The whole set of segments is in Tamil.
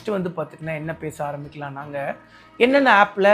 ஃபஸ்ட்டு வந்து பார்த்திங்கன்னா என்ன பேச ஆரம்பிக்கலாம், நாங்கள் என்னென்ன ஆப்பில்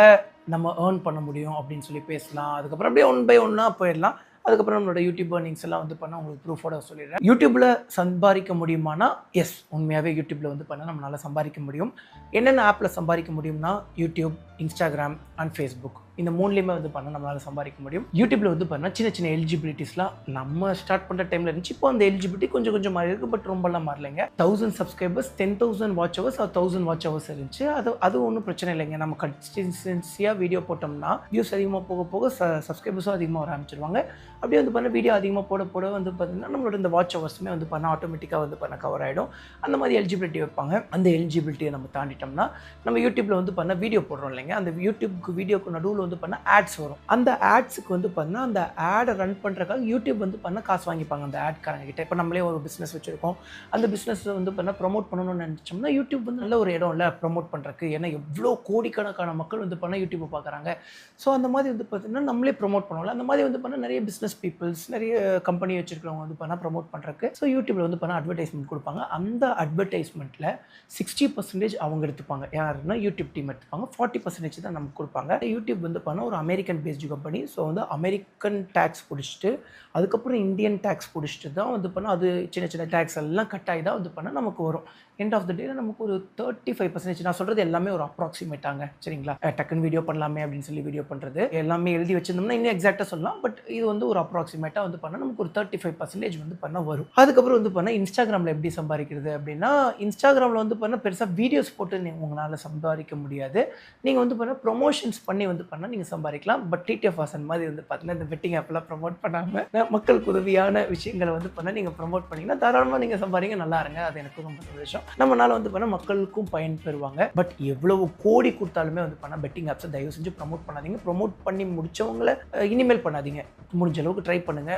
நம்ம ஏர்ன் பண்ண முடியும் அப்படின்னு சொல்லி பேசலாம். அதுக்கப்புறம் அப்படியே ஒன் பை ஒன்னாக போயிடலாம். அதுக்கப்புறம் நம்மளோட யூடியூப் ஏர்னிங்ஸ் எல்லாம் வந்து பண்ணால் உங்களுக்கு ப்ரூஃபோட சொல்லிடுறேன். யூடியூப்பில் சம்பாதிக்க முடியுமானா எஸ், உண்மையாகவே யூடியூப்பில் வந்து பண்ணால் நம்மளால் சம்பாதிக்க முடியும். என்னென்ன ஆப்பில் சம்பாதிக்க முடியும்னா யூடியூப், இன்ஸ்டாகிராம் அண்ட் ஃபேஸ்புக், இந்த மூணுலேயுமே வந்து பண்ணால் நம்மளால் சம்பாதிக்க முடியும். யூடியூப்பில் வந்து பண்ணால் சின்ன சின்ன எலிஜிபிலிட்டிஸ்லாம் நம்ம ஸ்டார்ட் பண்ணுற டைமில் இருந்துச்சு. இப்போ அந்த எலிஜிபிலிட்டி கொஞ்சம் கொஞ்சம் மாறி இருக்குது, பட் ரொம்பலாம் மாறலைங்க. 1000 subscribers 10,000 watch hours or 1000 watch hours இருந்துச்சு. அது ஒன்றும் பிரச்சனை இல்லைங்க. நம்ம கன்சிஸ்டன்சியாக வீடியோ போட்டோம்னா வியூஸ் அதிகமாக போக போக சப்ஸ்கிரைபர்ஸும் அதிகமாக வர ஆரம்பிச்சிருவாங்க. அப்படியே வந்து பண்ண வீடியோ அதிகமாக போட போட வந்து பார்த்திங்கன்னா நம்மளோட இந்த வாட்ச் ஹவர்ஸுமே வந்து பண்ண ஆட்டோமேட்டிக்காக வந்து பண்ண கவர் ஆகிடும். அந்த மாதிரி எலிஜிபிலிட்டி வைப்பாங்க. அந்த எலிஜிபிலிட்டியை நம்ம தாண்டிட்டோம்னா நம்ம யூடியூப்பில் வந்து பண்ண வீடியோ போடுறோம் இல்லைங்க, அந்த யூடியூப்க்கு வீடியோக்கு நடுவில் வந்து பண்ண ஆட்ஸ் வரும். அந்த ஆட்ஸுக்கு வந்து பண்ணால் அந்த ஆடை ரன் பண்ணுறதுக்காக யூடியூப் வந்து பண்ண காசு வாங்கிப்பாங்க அந்த ஆட்காரங்க கிட்ட. இப்போ நம்மளே ஒரு பிஸ்னஸ் வச்சுருக்கோம், அந்த பிஸ்னஸை வந்து பண்ண ப்ரொமோட் பண்ணணும்னு நினச்சோம்னா யூடியூப் வந்து நல்ல ஒரு இடம் இல்லை ப்ரொமோட் பண்ணுறதுக்கு. ஏன்னா எவ்வளோ கோடிக்கணக்கான மக்கள் வந்து பண்ண யூடியூப்பை பார்க்குறாங்க. ஸோ அந்த மாதிரி வந்து பார்த்திங்கன்னா நம்மளே ப்ரொமோட் பண்ணுவோம்ல, அந்த மாதிரி வந்து பண்ண நிறைய பிஸ்னஸ் பீப்புள்ஸ், நிறைய கம்பெனி வச்சுருக்கிறவங்க வந்து பண்ணால் ப்ரொமோட் பண்ணுறதுக்கு ஸோ யூடியூப்பில் வந்து பண்ண அட்வர்டைஸ்மெண்ட் கொடுப்பாங்க. அந்த அட்வர்டைஸ்மெண்ட்டில் 60% அவங்க எடுத்துப்பாங்க. யாருன்னா யூடியூப் டீம் எடுத்துப்பாங்க. 40% தான் நமக்கு கொடுப்பாங்க. யூடியூப் வந்து பண்ண ஒரு அமெரிக்கன் பேஸ்டு கம்பெனி. ஸோ வந்து அமெரிக்கன் டேக்ஸ் பிடிச்சிட்டு அதுக்கப்புறம் இந்தியன் டேக்ஸ் பிடிச்சிட்டு தான் வந்து பண்ணால் அது சின்ன சின்ன டேக்ஸ் எல்லாம் கட் ஆகி தான் வந்து பண்ணால் நமக்கு வரும். எண்ட் ஆஃப் த டேல நமக்கு ஒரு 35%. நான் சொல்கிறது எல்லாமே ஒரு அப்ராக்சிமேட்டாங்க, சரிங்களா? டக்குன்னு வீடியோ பண்ணலாமே அப்படின்னு சொல்லி வீடியோ பண்ணுறது எல்லாமே எழுதி வச்சிருந்தோம்னா இன்னும் எக்ஸாக்டாக சொல்லலாம். பட் இது வந்து ஒரு அப்ராக்சிமேட்டாக வந்து பண்ணால் நமக்கு ஒரு 35% வந்து பண்ண வரும். அதுக்கப்புறம் வந்து பண்ணால் இன்ஸ்டாகிராமில் எப்படி சம்பாதிக்கிறது அப்படின்னா, இன்ஸ்டாகிராமில் வந்து பண்ணால் பெருசாக வீடியோஸ் போட்டு உங்களால் சம்பாதிக்க முடியாது. நீங்கள் வந்து பண்ணால் ப்ரொமோஷன்ஸ் பண்ணி வந்து பண்ணால் நீங்கள் சம்பாதிக்கலாம். பட் டிடிஎஃப் வாசன் மாதிரி வந்து பார்த்தீங்கன்னா இந்த பெட்டிங் ஆப்லாம் ப்ரொமோட் பண்ணாமல் மக்களுக்கு உதவியான விஷயங்களை வந்து பண்ணால் நீங்கள் ப்ரொமோட் பண்ணிங்கன்னா தாராளமாக நீங்கள் சம்பாதிங்க, நல்லா இருங்க. அது எனக்கு ரொம்ப சந்தோஷம். நம்மளால வந்து பண்ணால் மக்களுக்கும் பயன் பெறுவாங்க. பட் எவ்வளவு கோடி கொடுத்தாலுமே வந்து பண்ணால் பெட்டிங் ஆப்ஸை தயவு செஞ்சு ப்ரொமோட் பண்ணாதீங்க. ப்ரொமோட் பண்ணி முடிச்சவங்களை இனிமேல் பண்ணாதீங்க. முடிஞ்ச அளவுக்கு ட்ரை பண்ணுங்கள்.